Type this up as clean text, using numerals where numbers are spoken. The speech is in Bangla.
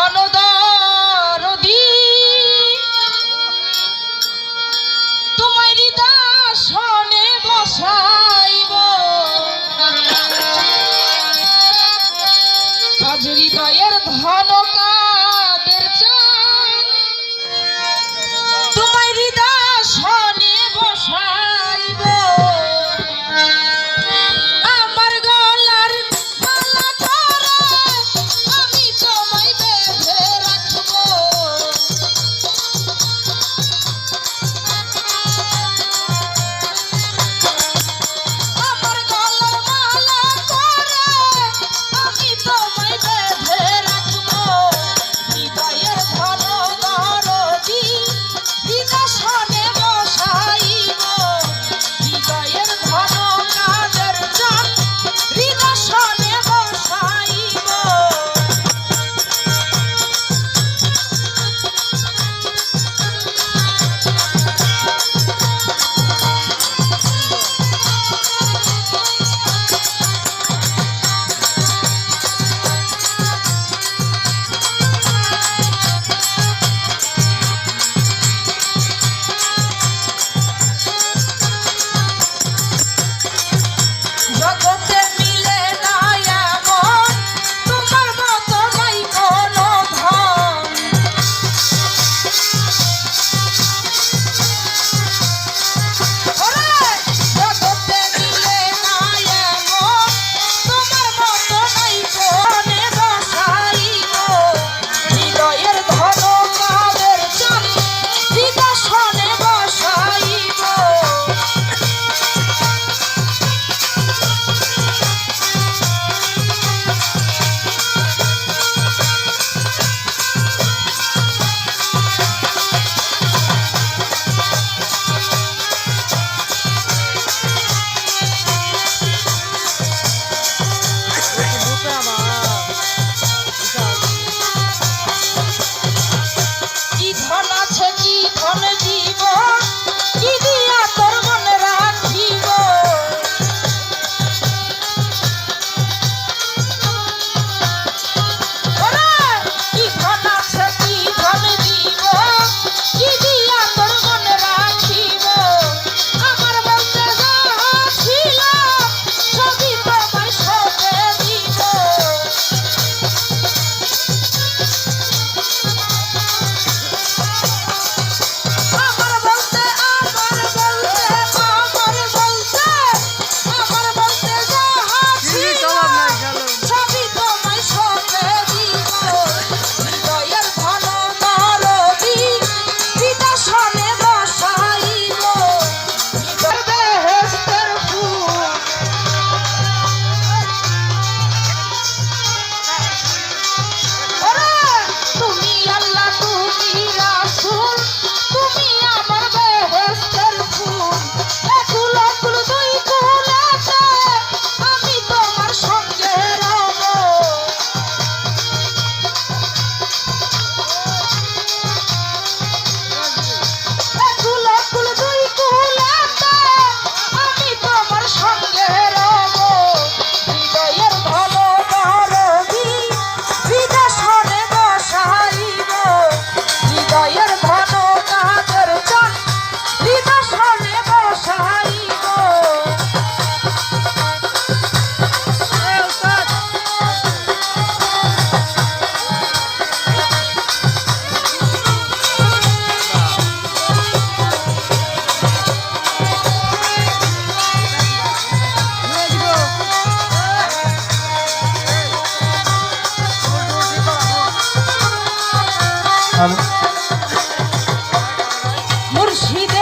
ধন দরদি তোমার দাসনে বসাইব আজ হৃদয়ের ধন কাদের চান তোমার দাসনে বসাইব আমার গলার মালা করে আমি তোমায় বেঁধে রাখব আমার গলার মালা করে আমি তোমায় বেঁধে রাখব হৃদয়ের ধন দরদি হৃদয়সনে বসাইব হৃদয়ের ধন কাদের চান হৃদয়সনে বসাইব জগতে মিলে না এমন তোমার মতো নাই কোনো ধন জগতে মিলে না এমন তোমার মতো নাই কোনে বসাইব হৃদয়ের ধন কাদের চান হৃদয়সনে বসাইব কি ধন আছে কি ধন জীবন কি দিয়া তোর মনে রাখিব কি ধন আছে কি ধন জীবন কি দিয়া তোর মনে রাখিব আমার বলতে যাহা ছিল সবই তোমায় সঁপে দিব আমার বলতে যাহা ছিল সবই তোমায় সঁপে দিব হৃদয়ের ধন দরদি হৃদয়সনে বসাইব হৃদয় বেহেশতের ফুল তুমি আল্লাহ তুমি রাসূল তুমি আমার বেহেশতের ফুল একুল একুল দুই কুলেতে আমি তোমার সঙ্গে রব একুল একুল দুই কুলেতে আমি তোমার সঙ্গে রব হৃদয়ের ধন দরদি হৃদয়সনে বসাইব হৃদয়ের ধন কাদের চান হৃদয়সনে বসাইব মুর্শিদ